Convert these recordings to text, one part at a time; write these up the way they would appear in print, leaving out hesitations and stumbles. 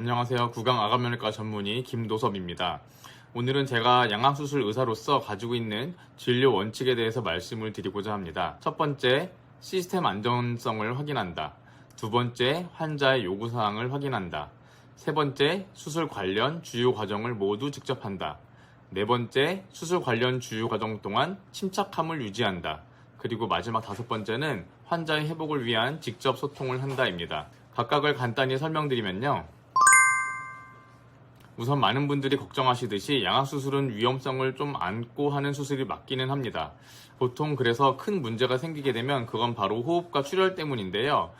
안녕하세요. 구강아가면외과 전문의 김노섭입니다. 오늘은 제가 양악수술 의사로서 가지고 있는 진료 원칙에 대해서 말씀을 드리고자 합니다. 첫 번째, 시스템 안전성을 확인한다. 두 번째, 환자의 요구사항을 확인한다. 세 번째, 수술 관련 주요 과정을 모두 직접 한다. 네 번째, 수술 관련 주요 과정 동안 침착함을 유지한다. 그리고 마지막 다섯 번째는 환자의 회복을 위한 직접 소통을 한다입니다. 각각을 간단히 설명드리면요. 우선 많은 분들이 걱정하시듯이 양악수술은 위험성을 좀 안고 하는 수술이 맞기는 합니다. 보통 그래서 큰 문제가 생기게 되면 그건 바로 호흡과 출혈 때문인데요.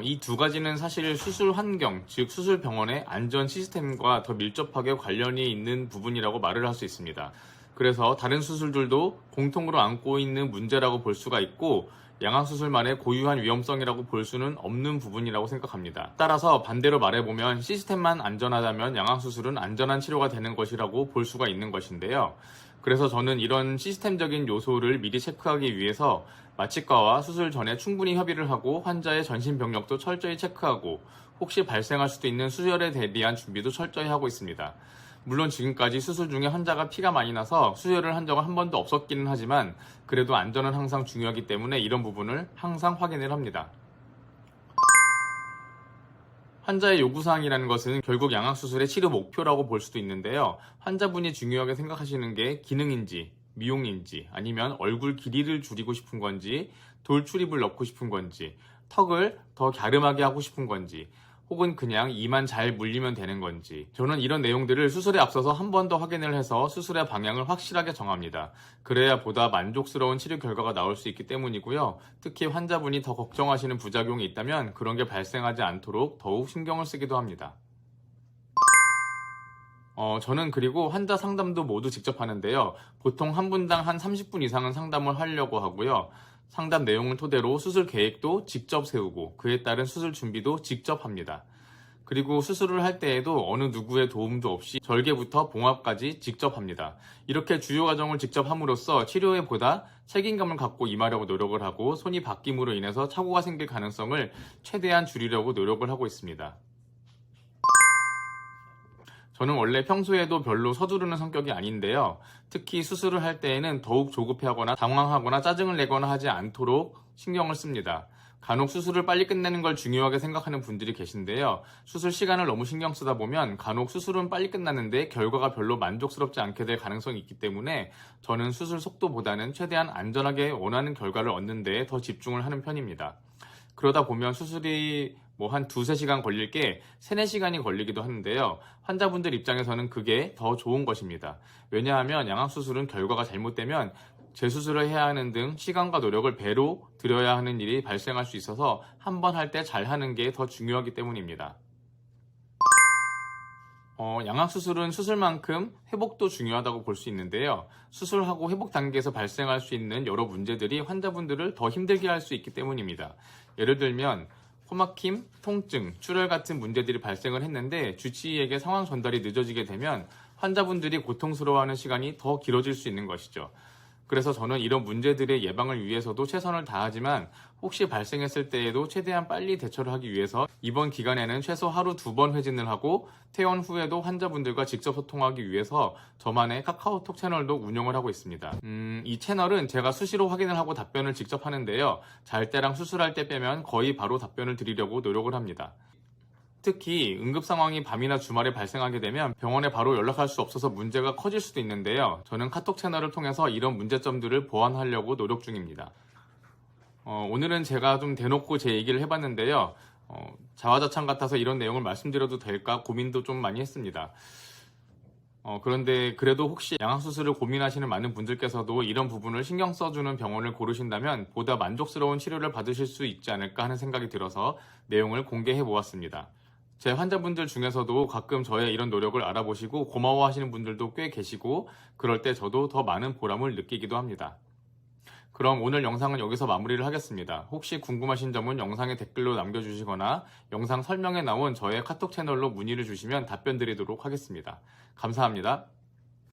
이 두 가지는 사실 수술 환경, 즉 수술 병원의 안전 시스템과 더 밀접하게 관련이 있는 부분이라고 말을 할 수 있습니다. 그래서 다른 수술들도 공통으로 안고 있는 문제라고 볼 수가 있고 양악수술만의 고유한 위험성이라고 볼 수는 없는 부분이라고 생각합니다. 따라서 반대로 말해보면 시스템만 안전하다면 양악수술은 안전한 치료가 되는 것이라고 볼 수가 있는 것인데요. 그래서 저는 이런 시스템적인 요소를 미리 체크하기 위해서 마취과와 수술 전에 충분히 협의를 하고 환자의 전신 병력도 철저히 체크하고 혹시 발생할 수도 있는 수혈에 대비한 준비도 철저히 하고 있습니다. 물론 지금까지 수술 중에 환자가 피가 많이 나서 수혈을 한 적은 한 번도 없었기는 하지만 그래도 안전은 항상 중요하기 때문에 이런 부분을 항상 확인을 합니다. 환자의 요구사항이라는 것은 결국 양악수술의 치료 목표라고 볼 수도 있는데요. 환자분이 중요하게 생각하시는 게 기능인지, 미용인지, 아니면 얼굴 길이를 줄이고 싶은 건지, 돌 출입을 넣고 싶은 건지, 턱을 더 갸름하게 하고 싶은 건지, 혹은 그냥 이만 잘 물리면 되는 건지. 저는 이런 내용들을 수술에 앞서서 한 번 더 확인을 해서 수술의 방향을 확실하게 정합니다. 그래야 보다 만족스러운 치료 결과가 나올 수 있기 때문이고요. 특히 환자분이 더 걱정하시는 부작용이 있다면 그런 게 발생하지 않도록 더욱 신경을 쓰기도 합니다. 저는 그리고 환자 상담도 모두 직접 하는데요. 보통 한 분당 한 30분 이상은 상담을 하려고 하고요. 상담 내용을 토대로 수술 계획도 직접 세우고 그에 따른 수술 준비도 직접 합니다. 그리고 수술을 할 때에도 어느 누구의 도움도 없이 절개부터 봉합까지 직접 합니다. 이렇게 주요 과정을 직접 함으로써 치료에 보다 책임감을 갖고 임하려고 노력을 하고 손이 바뀜으로 인해서 착오가 생길 가능성을 최대한 줄이려고 노력을 하고 있습니다. 저는 원래 평소에도 별로 서두르는 성격이 아닌데요. 특히 수술을 할 때에는 더욱 조급해하거나 당황하거나 짜증을 내거나 하지 않도록 신경을 씁니다. 간혹 수술을 빨리 끝내는 걸 중요하게 생각하는 분들이 계신데요. 수술 시간을 너무 신경 쓰다 보면 간혹 수술은 빨리 끝났는데 결과가 별로 만족스럽지 않게 될 가능성이 있기 때문에 저는 수술 속도보다는 최대한 안전하게 원하는 결과를 얻는 데에 더 집중을 하는 편입니다. 그러다 보면 수술이 한 2-3시간 걸릴 게 3-4시간이 걸리기도 하는데요. 환자분들 입장에서는 그게 더 좋은 것입니다. 왜냐하면 양악수술은 결과가 잘못되면 재수술을 해야 하는 등 시간과 노력을 배로 들여야 하는 일이 발생할 수 있어서 한 번 할 때 잘하는 게 더 중요하기 때문입니다. 양악수술은 수술만큼 회복도 중요하다고 볼 수 있는데요. 수술하고 회복 단계에서 발생할 수 있는 여러 문제들이 환자분들을 더 힘들게 할 수 있기 때문입니다. 예를 들면 코막힘, 통증, 출혈 같은 문제들이 발생을 했는데 주치의에게 상황 전달이 늦어지게 되면 환자분들이 고통스러워하는 시간이 더 길어질 수 있는 것이죠. 그래서 저는 이런 문제들의 예방을 위해서도 최선을 다하지만 혹시 발생했을 때에도 최대한 빨리 대처를 하기 위해서 이번 기간에는 최소 하루 2번 회진을 하고 퇴원 후에도 환자분들과 직접 소통하기 위해서 저만의 카카오톡 채널도 운영을 하고 있습니다. 이 채널은 제가 수시로 확인을 하고 답변을 직접 하는데요. 잘 때랑 수술할 때 빼면 거의 바로 답변을 드리려고 노력을 합니다. 특히 응급 상황이 밤이나 주말에 발생하게 되면 병원에 바로 연락할 수 없어서 문제가 커질 수도 있는데요. 저는 카톡 채널을 통해서 이런 문제점들을 보완하려고 노력 중입니다. 오늘은 제가 좀 대놓고 제 얘기를 해봤는데요. 자화자찬 같아서 이런 내용을 말씀드려도 될까 고민도 좀 많이 했습니다. 그런데 그래도 혹시 양악수술을 고민하시는 많은 분들께서도 이런 부분을 신경 써주는 병원을 고르신다면 보다 만족스러운 치료를 받으실 수 있지 않을까 하는 생각이 들어서 내용을 공개해 보았습니다. 제 환자분들 중에서도 가끔 저의 이런 노력을 알아보시고 고마워하시는 분들도 꽤 계시고 그럴 때 저도 더 많은 보람을 느끼기도 합니다. 그럼 오늘 영상은 여기서 마무리를 하겠습니다. 혹시 궁금하신 점은 영상에 댓글로 남겨주시거나 영상 설명에 나온 저의 카톡 채널로 문의를 주시면 답변 드리도록 하겠습니다. 감사합니다.